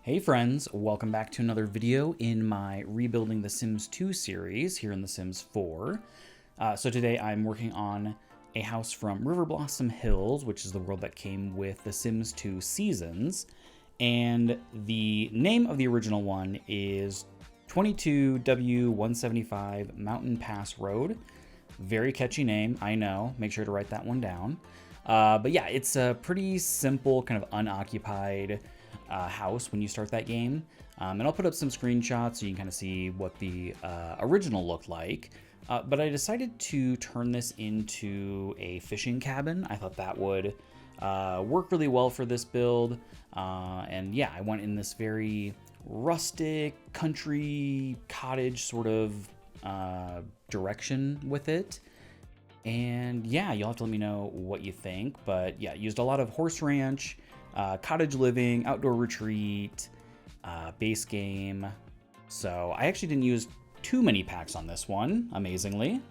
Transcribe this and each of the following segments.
Hey friends, welcome back to another video in my Rebuilding The Sims 2 series here in The Sims 4. So today I'm working on a house from River Blossom Hills, which is the world that came with The Sims 2 Seasons. And the name of the original one is 22W175 Mountain Pass Road. Very catchy name, I know. Make sure to write that one down. But yeah, it's a pretty simple, kind of unoccupied house when you start that game. And I'll put up some screenshots so you can kind of see what the original looked like. But I decided to turn this into a fishing cabin. I thought that would work really well for this build. And yeah, I went in this very rustic, country, cottage sort of direction with it. And yeah, you'll have to let me know what you think. But yeah, used a lot of horse ranch, cottage living, outdoor retreat, base game. So I actually didn't use too many packs on this one, amazingly.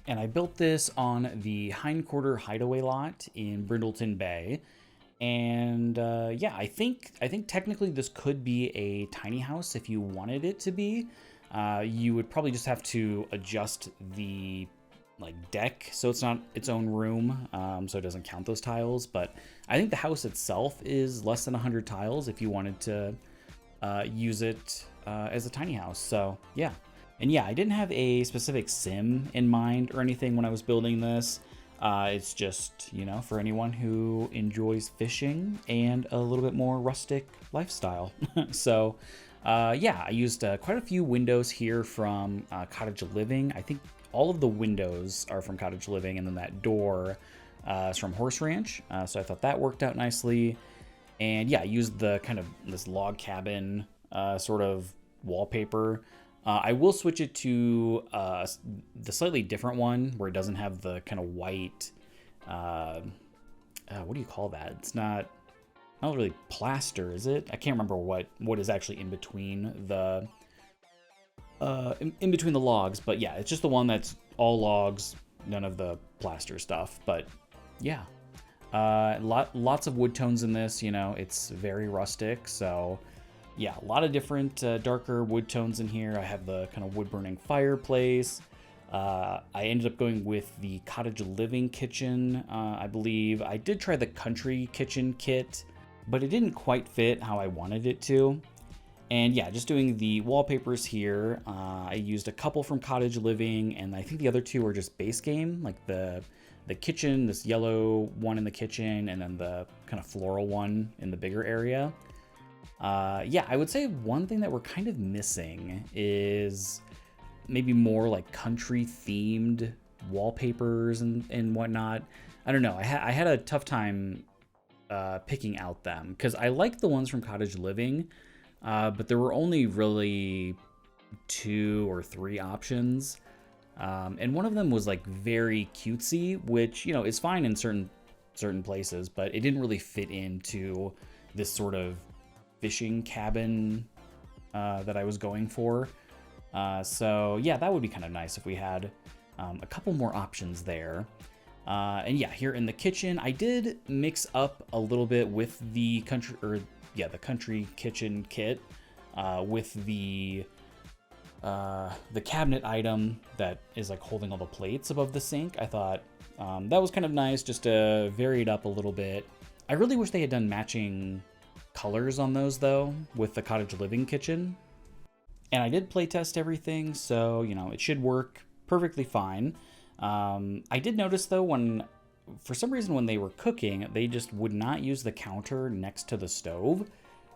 And I built this on the hindquarter hideaway lot in Brindleton Bay. And yeah, I think technically this could be a tiny house if you wanted it to be. You would probably just have to adjust the deck so it's not its own room, so it doesn't count those tiles. But I think the house itself is less than 100 tiles if you wanted to use it as a tiny house. So yeah. And yeah, I didn't have a specific sim in mind or anything when I was building this. It's just, you know, for anyone who enjoys fishing and a little bit more rustic lifestyle. So yeah, I used quite a few windows here from Cottage Living. I think all of the windows are from Cottage Living, and then that door is from Horse Ranch. So I thought that worked out nicely. And yeah, I used the kind of this log cabin sort of wallpaper. I will switch it to the slightly different one where it doesn't have the kind of white, what do you call that? It's not really plaster, is it? I can't remember what is actually in between the in between the logs, but yeah, it's just the one that's all logs, none of the plaster stuff. But yeah, lots of wood tones in this. You know, it's very rustic, so yeah, a lot of different darker wood tones in here. I have the kind of wood burning fireplace. I ended up going with the cottage living kitchen. I believe I did try the country kitchen kit, but it didn't quite fit how I wanted it to. And yeah, just doing the wallpapers here. I used a couple from Cottage Living, and I think the other two are just base game, like the kitchen, this yellow one in the kitchen, and then the kind of floral one in the bigger area. Yeah, I would say one thing that we're kind of missing is maybe more like country themed wallpapers and whatnot. I don't know. I had a tough time picking out them because I like the ones from Cottage Living. But there were only really 2 or 3 options. And one of them was like very cutesy, which, you know, is fine in certain places, but it didn't really fit into this sort of fishing cabin that I was going for. So yeah, that would be kind of nice if we had a couple more options there. And yeah, here in the kitchen, I did mix up a little bit with the country kitchen kit with the cabinet item that is like holding all the plates above the sink. I thought that was kind of nice just to vary it up a little bit. I really wish they had done matching colors on those though with the Cottage Living kitchen. And I did play test everything, so you know it should work perfectly fine. I did notice though for some reason when they were cooking, they just would not use the counter next to the stove.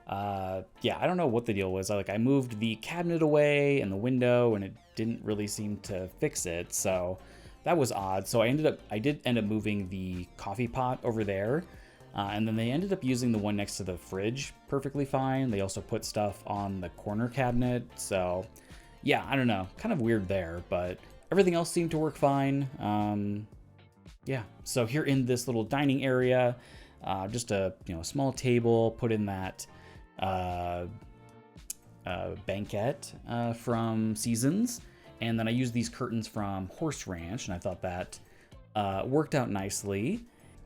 Yeah, I don't know what the deal was. I moved the cabinet away and the window, and it didn't really seem to fix it. So that was odd. So I did end up moving the coffee pot over there. And then they ended up using the one next to the fridge perfectly fine. They also put stuff on the corner cabinet. So yeah, I don't know, kind of weird there, but everything else seemed to work fine. Yeah, so here in this little dining area, just a small table, put in that banquette from Seasons, and then I used these curtains from Horse Ranch, and I thought that worked out nicely.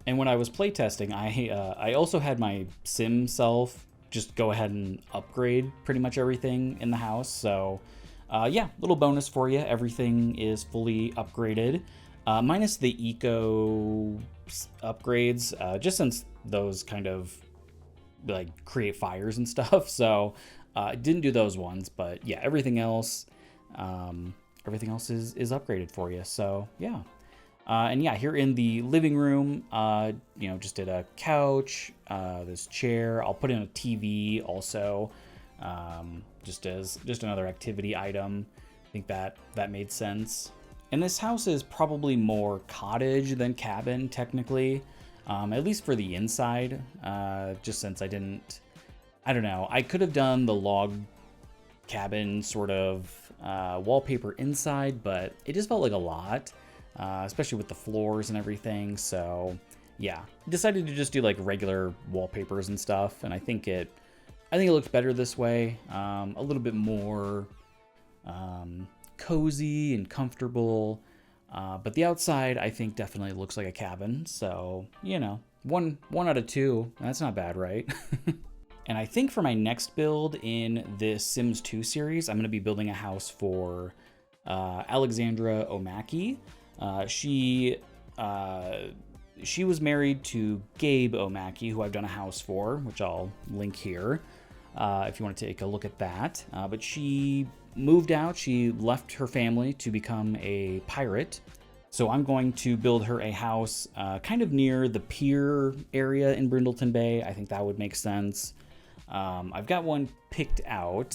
And when I was playtesting, I also had my sim self just go ahead and upgrade pretty much everything in the house. So yeah, little bonus for you. Everything is fully upgraded, minus the eco upgrades, just since those kind of like create fires and stuff. So I didn't do those ones, but yeah, everything else is upgraded for you. So yeah. And yeah, here in the living room, you know, just did a couch, this chair. I'll put in a TV also, just another activity item. I think that made sense. And this house is probably more cottage than cabin, technically, at least for the inside, just since I don't know, I could have done the log cabin sort of wallpaper inside, but it just felt like a lot. Especially with the floors and everything. So yeah, decided to just do like regular wallpapers and stuff. And I think it looked better this way. A little bit more cozy and comfortable. But the outside, I think, definitely looks like a cabin. So, you know, one out of two. That's not bad, right? And I think for my next build in this Sims 2 series, I'm going to be building a house for Alexandra Omaki. She was married to Gabe Omaki, who I've done a house for, which I'll link here if you want to take a look at that. But she moved out. She left her family to become a pirate. So I'm going to build her a house kind of near the pier area in Brindleton Bay. I think that would make sense. I've got one picked out.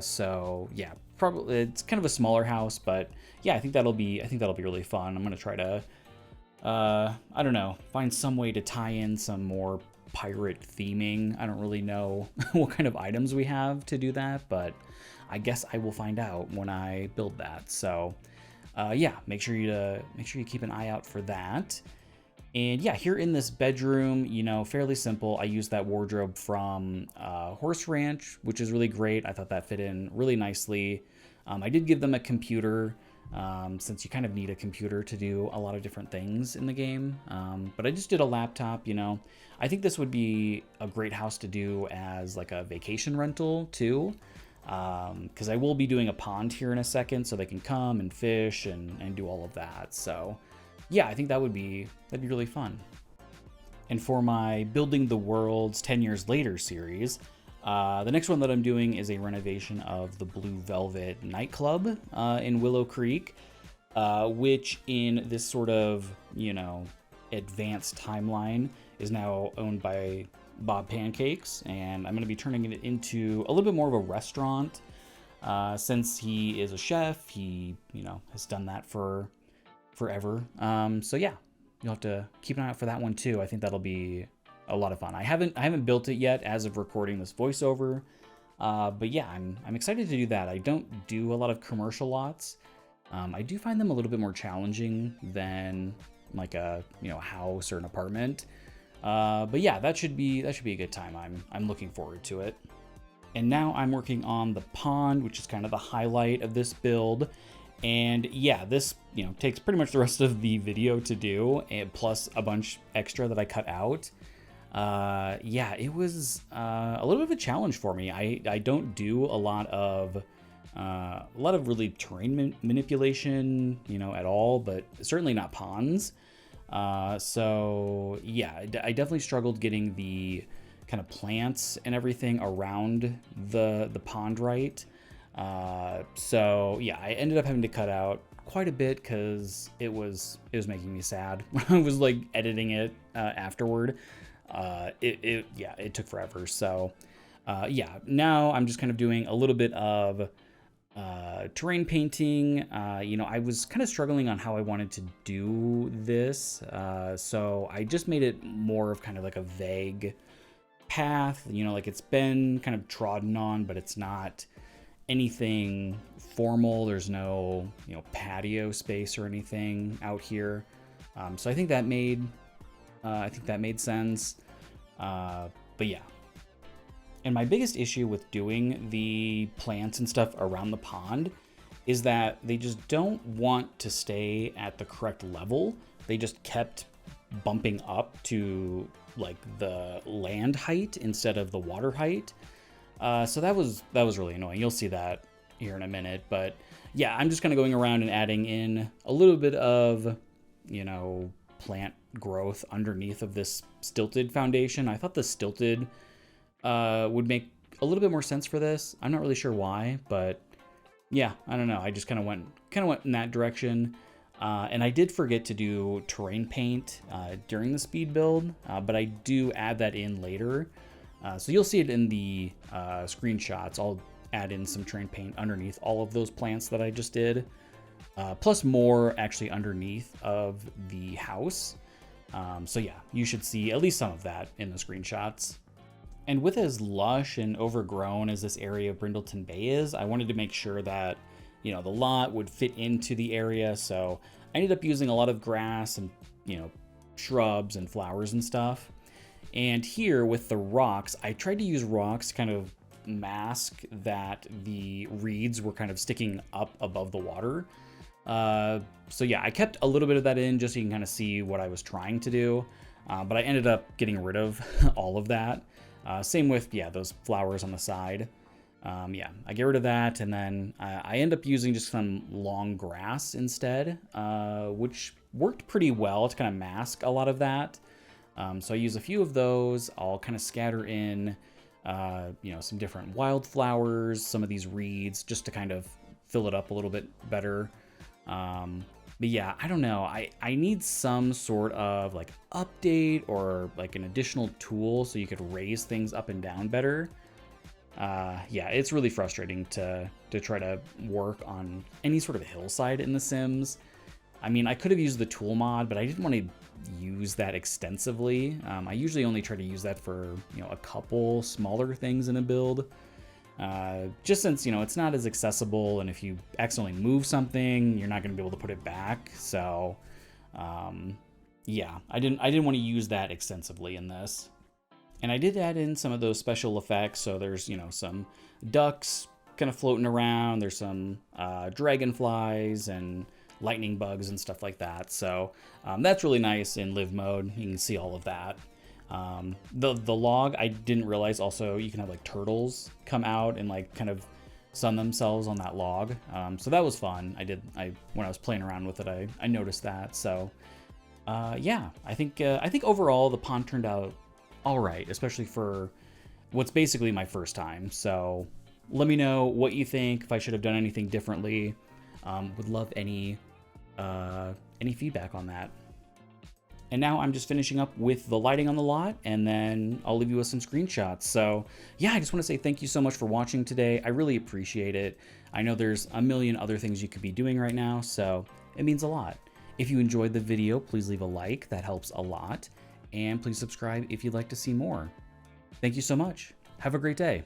So yeah, probably it's kind of a smaller house, but yeah, I think that'll be really fun. I'm gonna try to, I don't know, find some way to tie in some more pirate theming. I don't really know what kind of items we have to do that, but I guess I will find out when I build that. So, yeah, make sure you keep an eye out for that. And yeah, here in this bedroom, you know, fairly simple. I used that wardrobe from Horse Ranch, which is really great. I thought that fit in really nicely. I did give them a computer, since you kind of need a computer to do a lot of different things in the game. But I just did a laptop, you know. I think this would be a great house to do as like a vacation rental too. Because I will be doing a pond here in a second, so they can come and fish and do all of that. So yeah, I think that'd be really fun. And for my Building the Worlds 10 Years Later series, the next one that I'm doing is a renovation of the Blue Velvet nightclub in Willow Creek, which in this sort of, you know, advanced timeline is now owned by Bob Pancakes, and I'm going to be turning it into a little bit more of a restaurant. Since he is a chef, he, you know, has done that for forever. So yeah, you'll have to keep an eye out for that one too. I think that'll be a lot of fun. I haven't built it yet as of recording this voiceover, but yeah, I'm excited to do that. I don't do a lot of commercial lots. I do find them a little bit more challenging than like a, you know, a house or an apartment. But yeah, that should be a good time. I'm looking forward to it. And now I'm working on the pond, which is kind of the highlight of this build. And yeah, this, you know, takes pretty much the rest of the video to do, and plus a bunch extra that I cut out. Yeah, it was a little bit of a challenge for me. I don't do a lot of really terrain manipulation, you know, at all, but certainly not ponds. So yeah, I definitely struggled getting the kind of plants and everything around the pond right. So yeah, I ended up having to cut out quite a bit because it was making me sad when I was like editing it afterward. It took forever. So yeah, now I'm just kind of doing a little bit of terrain painting. You know, I was kind of struggling on how I wanted to do this. So I just made it more of kind of like a vague path, you know, like it's been kind of trodden on, but it's not anything formal. There's no, you know, patio space or anything out here. So I think that made sense. But yeah. And my biggest issue with doing the plants and stuff around the pond is that they just don't want to stay at the correct level. They just kept bumping up to like the land height instead of the water height. So that was really annoying. You'll see that here in a minute, but yeah, I'm just kind of going around and adding in a little bit of, you know, plant growth underneath of this stilted foundation. I thought the stilted would make a little bit more sense for this. I'm not really sure why, but yeah, I don't know. I just kind of went in that direction. And I did forget to do terrain paint during the speed build, but I do add that in later. So you'll see it in the screenshots. I'll add in some terrain paint underneath all of those plants that I just did, plus more actually underneath of the house. So yeah, you should see at least some of that in the screenshots. And with as lush and overgrown as this area of Brindleton Bay is, I wanted to make sure that, you know, the lot would fit into the area. So I ended up using a lot of grass and, you know, shrubs and flowers and stuff. And here with the rocks, I tried to use rocks to kind of mask that the reeds were kind of sticking up above the water. So yeah, I kept a little bit of that in just so you can kind of see what I was trying to do. But I ended up getting rid of all of that. Same with, yeah, those flowers on the side. Yeah, I get rid of that, and then I end up using just some long grass instead, which worked pretty well to kind of mask a lot of that. So I use a few of those. I'll kind of scatter in, you know, some different wildflowers, some of these reeds, just to kind of fill it up a little bit better. But yeah, I don't know. I need some sort of like update or like an additional tool so you could raise things up and down better. Yeah, it's really frustrating to try to work on any sort of hillside in The Sims. I mean, I could have used the tool mod, but I didn't want to use that extensively. I usually only try to use that for, you know, a couple smaller things in a build. Just since, you know, it's not as accessible, and if you accidentally move something, you're not going to be able to put it back. So, yeah, I didn't want to use that extensively in this. And I did add in some of those special effects. So there's, you know, some ducks kind of floating around. There's some dragonflies and lightning bugs and stuff like that. So that's really nice in live mode. You can see all of that. The log, I didn't realize also you can have like turtles come out and like kind of sun themselves on that log. So that was fun. When I was playing around with it, I noticed that. So yeah, I think overall the pond turned out all right, especially for what's basically my first time. So let me know what you think, if I should have done anything differently. Would love any feedback on that. And now I'm just finishing up with the lighting on the lot, and then I'll leave you with some screenshots. So yeah, I just want to say thank you so much for watching today. I really appreciate it. I know there's a million other things you could be doing right now, so it means a lot. If you enjoyed the video, please leave a like. That helps a lot. And please subscribe if you'd like to see more. Thank you so much. Have a great day.